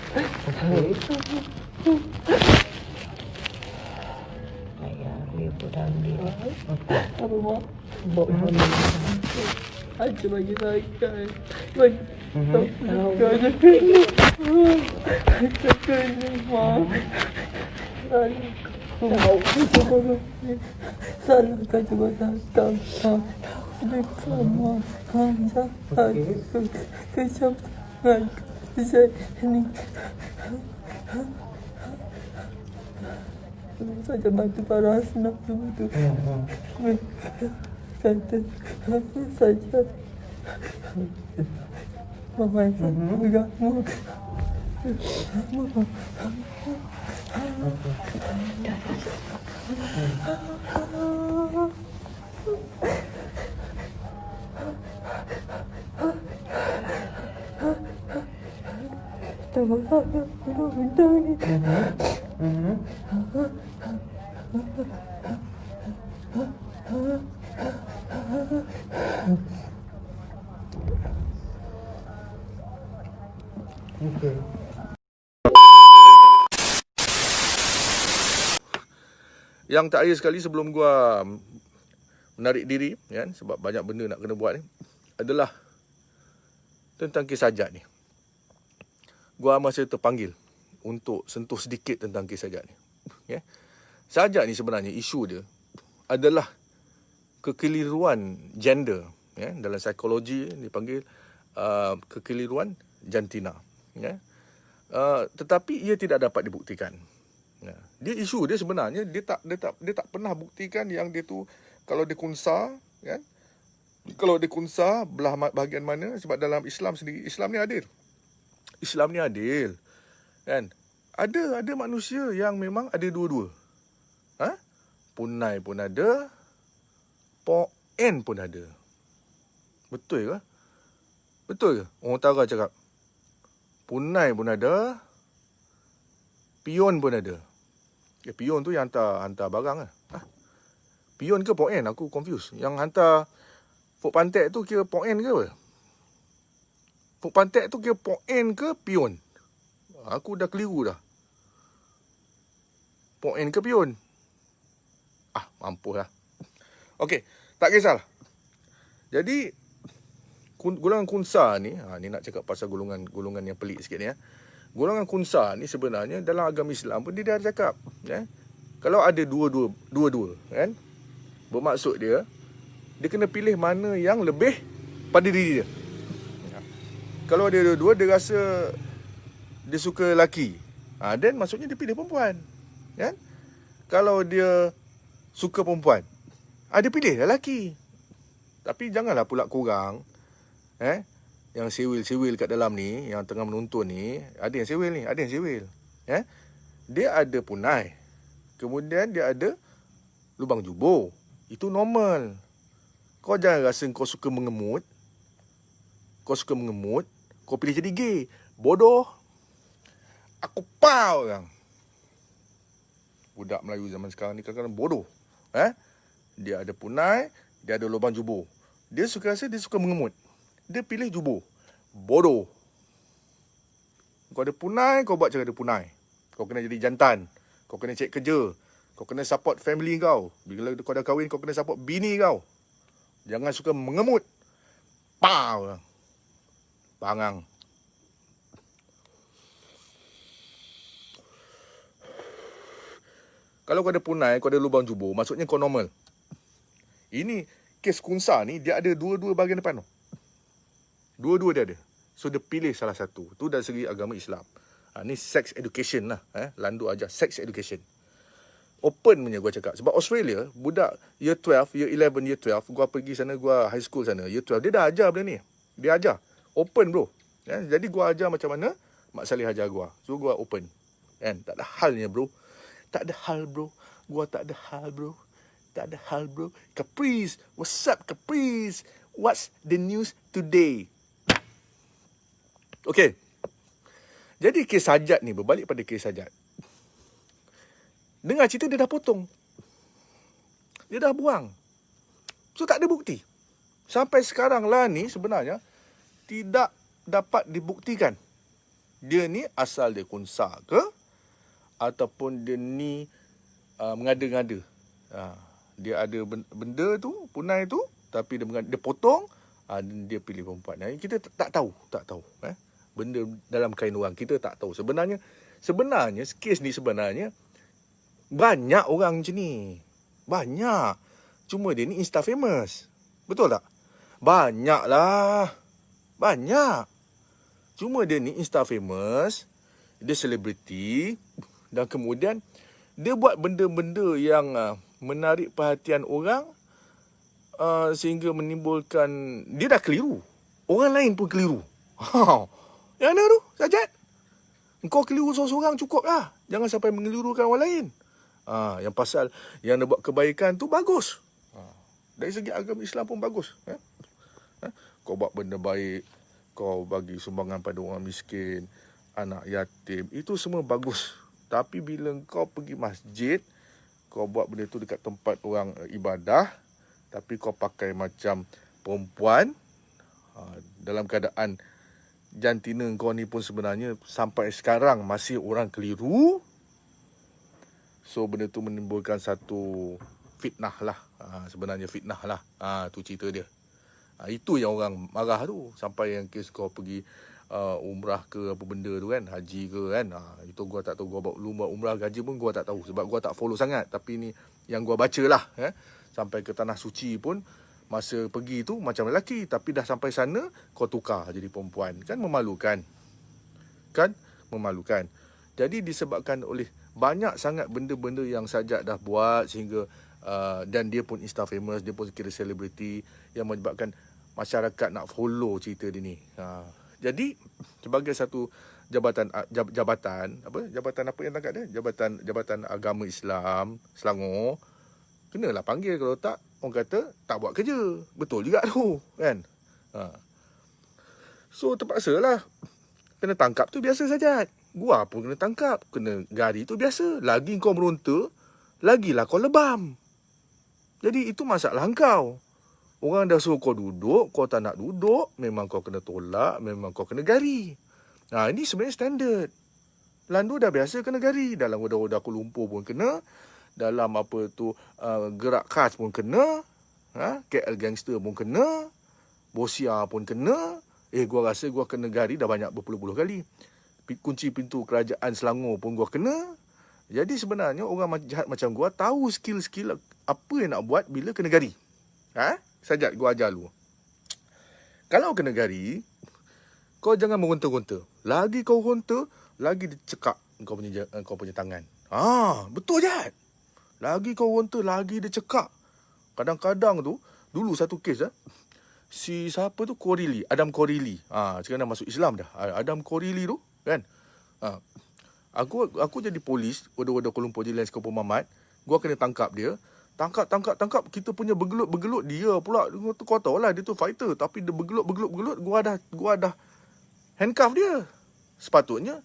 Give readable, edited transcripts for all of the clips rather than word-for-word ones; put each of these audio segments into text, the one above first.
Ayah dia pulang dia. Apa mak? Bawa aja bagi saya. Bagi saya kena. Saya kena mak. Salah kata datang. Sama kecap saya ini saja bantu para asnaf itu. Kata saja mama enggak mau. Yang terakhir sekali sebelum gua menarik diri, kan, sebab banyak benda nak kena buat ni, adalah tentang kes Sajat ni. Gua masih terpanggil untuk sentuh sedikit tentang kes Sajat ni. Okay. Sajat ni sebenarnya isu dia adalah kekeliruan gender. Ya, dalam psikologi dipanggil kekeliruan jantina. Ya. Tetapi ia tidak dapat dibuktikan. Ya. Dia isu dia sebenarnya dia tak pernah buktikan yang dia tu kalau dia kunsa, kan? Kalau dia kunsa belah bahagian mana, sebab dalam Islam sendiri, Islam ni adil. Islam ni adil. Kan? Ada manusia yang memang ada dua-dua. Ha? Punai pun ada, poen pun ada. Betul ke? Betul ke? Orang utara cakap punai pun ada, pion pun ada. Pion tu yang hantar barang lah. Ha? Pion ke poen? Aku confuse. Yang hantar Fok Pantek tu kira poen ke apa? Fok Pantek tu kira poen ke pion? Aku dah keliru dah. Poen ke pion? Mampus lah. Okey, tak kisahlah. Jadi, golongan kunsa ni, ni nak cakap pasal golongan yang pelik sikit ni ya. Golongan kunsa ni sebenarnya dalam agama Islam pun dia dah cakap, ya. Kalau ada dua-dua, kan? Bermaksud dia kena pilih mana yang lebih pada diri dia. Kalau dia dua-dua, dia rasa dia suka lelaki, then maksudnya dia pilih perempuan, kan? Kalau dia suka perempuan, dia pilih lelaki. Tapi janganlah pula korang, yang sewil-sewil kat dalam ni, yang tengah menonton ni, ada yang sewil ni, ada yang sewil. Dia ada punai, kemudian dia ada lubang jubur. Itu normal. Kau jangan rasa kau suka mengemut, kau pilih jadi gay. Bodoh. Aku pau orang. Budak Melayu zaman sekarang ni kadang-kadang bodoh. Dia ada punai, dia ada lubang jubur. Dia rasa dia suka mengemut. Dia pilih jubur. Bodoh. Kau ada punai, kau buat cara ada punai. Kau kena jadi jantan. Kau kena cek kerja. Kau kena support family kau. Bila kau dah kahwin, kau kena support bini kau. Jangan suka mengemut. Pau. Bangang. Kalau kau ada punai, kau ada lubang jubur, maksudnya kau normal. Ini kes kunsa ni, dia ada dua-dua bahagian depan tu. Dua-dua dia ada. So dia pilih salah satu. Tu dari segi agama Islam. Ni sex education lah. Landu ajar sex education. Open punya gua cakap. Sebab Australia, budak year 12, year 11, year 12, gua pergi sana, gua high school sana, year 12, dia dah ajar benda ni. Dia ajar. Open bro. Jadi gua ajar macam mana Mak Saleh ajar gua. So gua open. Tak ada halnya bro. Tak ada hal bro. Gua tak ada hal bro. Tak ada hal bro. Caprice. What's up Caprice? What's the news today? Okay. Jadi kes Sajat ni, berbalik pada kes Sajat. Dengar cerita dia dah potong. Dia dah buang. So tak ada bukti. Sampai sekarang lah ni sebenarnya tidak dapat dibuktikan. dia ni asal dia kunsa ke ataupun dia ni mengada-ngada. Dia ada benda tu, punai tu, tapi dia potong, dia pilih perempuan. Kita tak tahu. Benda dalam kain orang kita tak tahu. Sebenarnya kes ni sebenarnya banyak orang macam ni. Banyak. Cuma dia ni Insta famous. Betul tak? Banyak lah. Banyak. Cuma dia ni Insta famous. Dia selebriti. Dan kemudian dia buat benda-benda yang menarik perhatian orang, sehingga menimbulkan, dia dah keliru. Orang lain pun keliru. Yang mana tu, Sajat? Engkau keliru seorang-seorang cukup lah. Jangan sampai mengelirukan orang lain. Yang pasal yang nak buat kebaikan tu bagus. Dari segi agama Islam pun bagus. Kau buat benda baik, kau bagi sumbangan pada orang miskin, anak yatim, itu semua bagus. Tapi bila kau pergi masjid, kau buat benda tu dekat tempat orang ibadah, tapi kau pakai macam perempuan, dalam keadaan jantina kau ni pun sebenarnya sampai sekarang masih orang keliru. So benda tu menimbulkan satu fitnah lah. Sebenarnya fitnah lah. Tu cerita dia. Itu yang orang marah tu. Sampai yang kes kau pergi umrah ke apa benda tu kan, haji ke kan. Itu gua tak tahu. Gua buat umrah haji pun gua tak tahu. Sebab gua tak follow sangat. Tapi ni yang gua baca lah. Sampai ke Tanah Suci pun, masa pergi tu macam lelaki. Tapi dah sampai sana, kau tukar jadi perempuan. Kan memalukan. Jadi disebabkan oleh banyak sangat benda-benda yang Sajat dah buat sehingga dan dia pun Insta famous, dia pun kira selebriti, yang menyebabkan masyarakat nak follow cerita dia ni. Jadi sebagai satu jabatan apa yang tangkap dia? Jabatan Agama Islam Selangor, kenalah panggil. Kalau tak, orang kata tak buat kerja. Betul juga tu kan. So terpaksalah kena tangkap tu biasa saja. Gua pun kena tangkap, kena gari tu biasa. Lagi kau meronta, lagilah kau lebam. Jadi itu masalah kau. Orang dah suruh kau duduk, kau tak nak duduk, memang kau kena tolak, memang kau kena gari. Ini sebenarnya standard. Landu dah biasa kena gari. Dalam Roda-Roda Kuala Lumpur pun kena. Dalam gerak khas pun kena. KL Gangster pun kena. Bosia pun kena. Gua rasa gua kena gari dah banyak berpuluh-puluh kali. Kunci pintu kerajaan Selangor pun gua kena. Jadi sebenarnya orang jahat macam gua tahu skill-skill apa yang nak buat bila kena gari. Sajat gua ajar lu. Kalau kena gari, kau jangan meronta-ronta. Lagi kau ronta, lagi dicekak kau punya tangan. Betul Jad. Lagi kau ronta, lagi dia cekak. Kadang-kadang tu, dulu satu kes si siapa tu, Adam Korili. Sekarang dah masuk Islam dah. Adam Korili tu kan. Aku jadi polis Roda-Roda Kuala Lumpur Jalan Sekopong Mamat. Gua kena tangkap dia. Tangkap. Kita punya bergelut. Dia pula, kau tahu lah, dia tu fighter. Tapi dia bergelut. Gua dah handcuff dia. Sepatutnya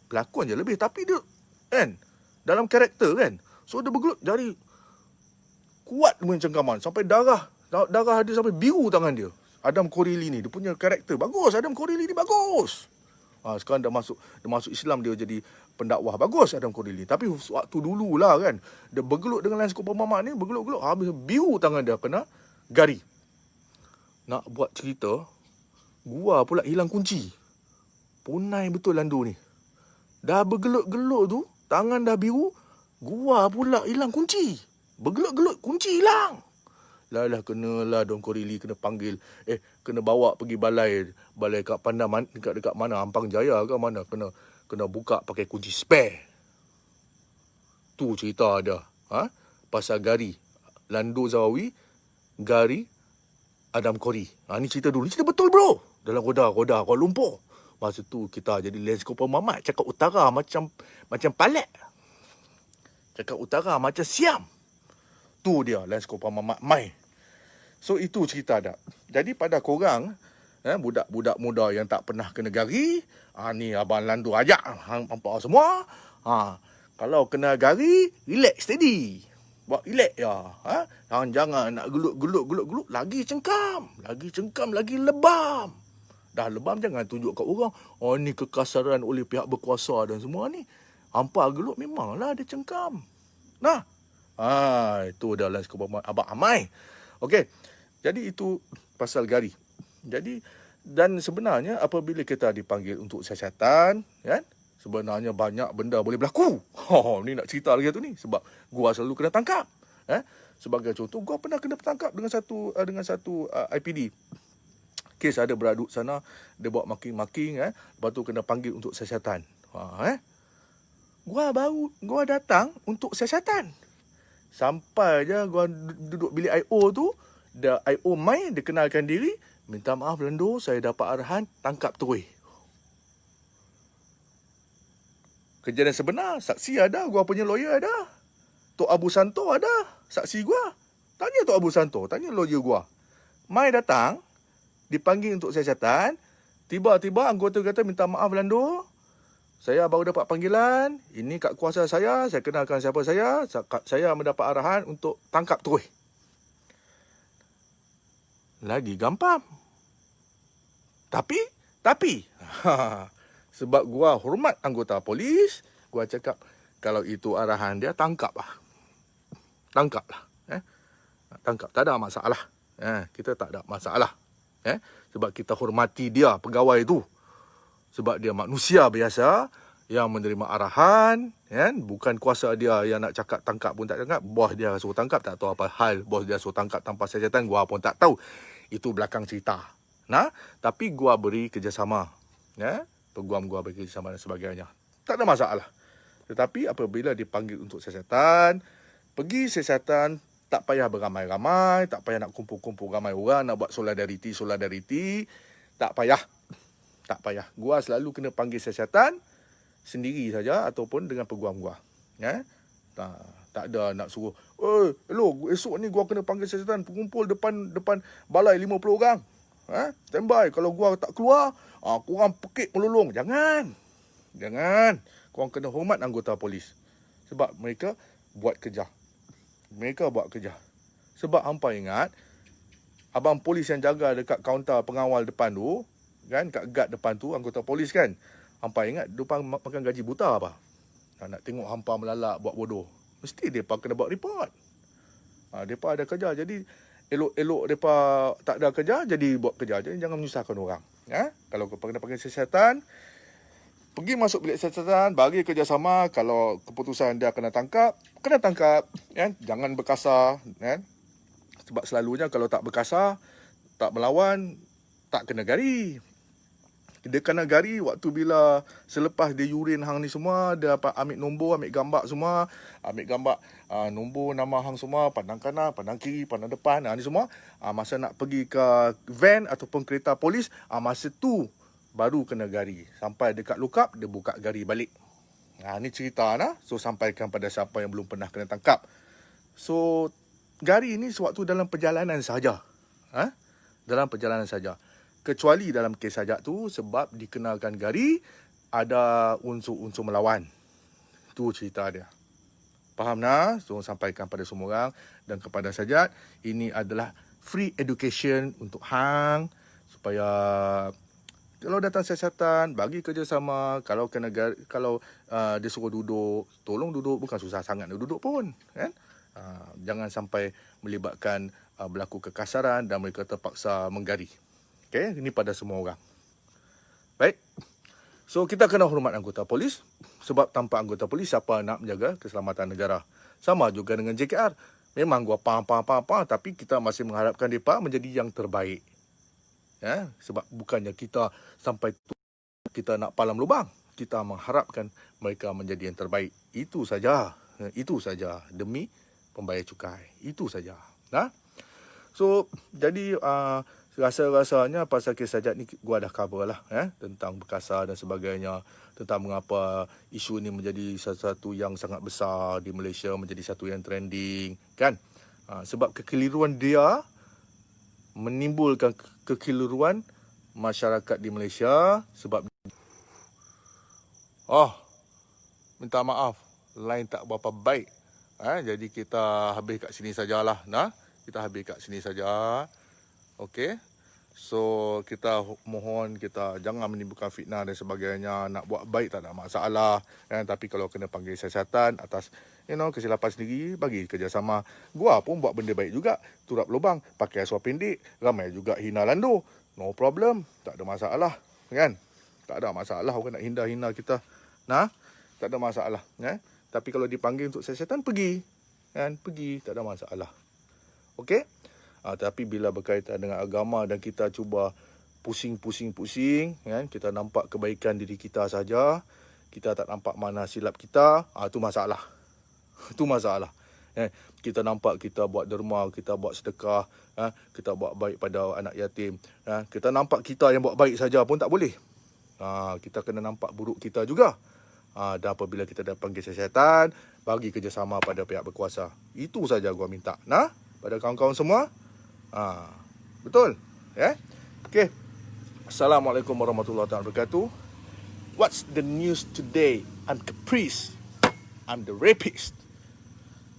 pelakon je lebih. Tapi dia kan, dalam karakter kan. So dia bergelut, jari kuat mencengkaman. Sampai darah dia sampai biru tangan dia. Adam Korili ni, dia punya karakter bagus. Adam Korili ni bagus. Sekarang dah masuk Islam, dia jadi pendakwah. Bagus Adam Korili. Tapi waktu dululah kan, dia bergelut dengan Lance Kopong Mamat ni, bergelut, habis biru tangan dia, kena gari. Nak buat cerita, gua pula hilang kunci. Punai betul Landu ni. Dah bergelut-gelut tu, tangan dah biru, gua pula hilang kunci. Bergelut-gelut, kunci hilang. Lah kenalah Don Korili kena panggil. Kena bawa pergi balai kat Pandan, dekat mana, Ampang Jaya ke mana, kena buka pakai kunci spare. Tu cerita ada. Pasal gari Lando Zawawi, gari Adam Kori. Ni cerita dulu. Ni cerita betul bro. Dalam Roda Kuala Lumpur. Masa tu kita jadi Lance Kopong Mamat. Cakap utara macam Palek. Cakap utara macam Siam. Tu dia Lance Kopong Mamat Mai. So itu cerita dah. Jadi pada korang, budak-budak muda yang tak pernah kena gari, ni Abang Landu ajak hang nampak semua. Kalau kena gari, relax steady. Buat relax ya. Jangan nak gelut, lagi cengkam, lagi lebam. Dah lebam jangan tunjuk kat orang, oh ni kekasaran oleh pihak berkuasa dan semua ni. Hampa gelut memanglah dia cengkam. Nah. Itu dalam skop Abang Amai. Okey. Jadi itu pasal Gari. Jadi dan sebenarnya apabila kita dipanggil untuk siasatan, kan? Sebenarnya banyak benda boleh berlaku. Ni nak cerita lagi tu ni sebab gua selalu kena tangkap. Sebagai contoh, gua pernah kena tangkap dengan satu IPD. Kes ada beraduk sana, dia buat making-making, lepas tu kena panggil untuk siasatan. Gua datang untuk siasatan. Sampai je gua duduk bilik IO tu, the IO mai dia kenalkan diri, minta maaf Lando, saya dapat arahan tangkap terus. Kejadian sebenar, saksi ada, gua punya lawyer ada. Tok Abu Santo ada, saksi gua. Tanya Tok Abu Santo, tanya lawyer gua. Mai datang, dipanggil untuk siasatan, tiba-tiba anggota kata minta maaf Lando, saya baru dapat panggilan, ini kat kuasa saya kenalkan siapa saya mendapat arahan untuk tangkap terus. Lagi gampang. Tapi sebab gua hormat anggota polis, gua cakap kalau itu arahan dia tangkaplah. Tangkaplah. Tangkap, tak ada masalah. Kita tak ada masalah. Sebab kita hormati dia pegawai tu. Sebab dia manusia biasa yang menerima arahan, bukan kuasa dia yang nak cakap tangkap pun tak tangkap. Bos dia suruh tangkap, tak tahu apa hal. Bos dia suruh tangkap tanpa siasatan, gua pun tak tahu. Itu belakang cerita. Tapi gua beri kerjasama. Peguam gua beri kerjasama dan sebagainya. Tak ada masalah. Tetapi apabila dipanggil untuk siasatan, pergi siasatan, tak payah beramai-ramai, tak payah nak kumpul-kumpul ramai orang, nak buat solidariti, tak payah. Tak payah. Gua selalu kena panggil siasatan sendiri saja ataupun dengan peguam gua. Tak ada nak suruh, hello, esok ni gua kena panggil siasatan, kumpul depan balai 50 orang. Standby, kalau gua tak keluar, korang pekik melulung. Jangan. Korang kena hormat anggota polis. Sebab mereka buat kerja. Sebab hampa ingat, abang polis yang jaga dekat kaunter pengawal depan tu, kan, kat guard depan tu, anggota polis kan, hampa ingat dia makan gaji buta apa? Nak tengok hampa melalak buat bodoh, mesti depa kena buat report. Depa ada kerja, jadi elok-elok depa tak ada kerja, jadi buat kerja. Jadi jangan menyusahkan orang. Kalau kau kena panggil siasatan, pergi masuk bilik siasatan, bagi kerjasama. Kalau keputusan dia kena tangkap. Jangan berkasar. Sebab selalunya kalau tak berkasar, tak melawan, tak kena Gari. Dia kena Gari waktu bila selepas dia urin hang ni semua, dia ambil nombor, ambil gambar semua, ambil gambar nombor, nama hang semua, pandang kanan, pandang kiri, pandang depan, ni semua. Masa nak pergi ke van ataupun kereta polis, masa tu baru kena Gari. Sampai dekat lookup, dia buka Gari balik. Ni cerita So sampaikan pada siapa yang belum pernah kena tangkap. So Gari ni sewaktu dalam perjalanan saja. Dalam perjalanan saja. Kecuali dalam kes sajak tu, sebab dikenalkan Gari, ada unsur-unsur melawan. Itu cerita dia. Faham nah? So sampaikan pada semua orang dan kepada sajak, ini adalah free education untuk hang, supaya kalau datang siasatan, bagi kerjasama. Kalau kena kalau dia suruh duduk, tolong duduk. Bukan susah sangat nak duduk pun, kan? Jangan sampai melibatkan berlaku kekasaran dan mereka terpaksa menggari. Okey, ini pada semua orang. Baik. So kita kena hormat anggota polis, sebab tanpa anggota polis siapa nak menjaga keselamatan negara? Sama juga dengan JKR. Memang gua faham, tapi kita masih mengharapkan mereka menjadi yang terbaik. Sebab bukannya kita sampai tu kita nak palam lubang. Kita mengharapkan mereka menjadi yang terbaik. Itu saja. Demi pembayar cukai. Itu saja. So jadi rasa-rasanya pasal kes sajak ni gua dah cover lah, tentang berkasar dan sebagainya, tentang mengapa isu ni menjadi sesuatu yang sangat besar di Malaysia, menjadi satu yang trending, kan? Sebab kekeliruan dia menimbulkan kekeliruan masyarakat di Malaysia. Sebab minta maaf, line tak berapa baik. Jadi kita habis kat sini sajalah. Kita habis kat sini saja. Okey. So kita mohon kita jangan menimbulkan fitnah dan sebagainya. Nak buat baik tak ada masalah kan, tapi kalau kena panggil siasatan atas kesilapan sendiri, bagi kerjasama. Gua pun buat benda baik juga, turap lubang, pakai seluar pendek, ramai juga hina lando. No problem, tak ada masalah kan. Tak ada masalah orang nak hina kita. Nah, tak ada masalah kan. Tapi kalau dipanggil untuk siasatan, pergi kan, pergi, tak ada masalah. Okey? Tapi bila berkaitan dengan agama dan kita cuba pusing kan, kita nampak kebaikan diri kita saja, kita tak nampak mana silap kita, itu masalah. Itu masalah. Kita nampak kita buat derma, kita buat sedekah, kita buat baik pada anak yatim, kita nampak kita yang buat baik saja pun tak boleh. Kita kena nampak buruk kita juga. Dan apabila kita dah panggil siasatan, bagi kerjasama pada pihak berkuasa. Itu saja gua minta. Pada kawan-kawan semua. Betul? Ya? Okey. Assalamualaikum warahmatullahi wabarakatuh. What's the news today? I'm Caprice. I'm the rapist.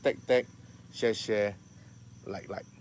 Tag, share, like.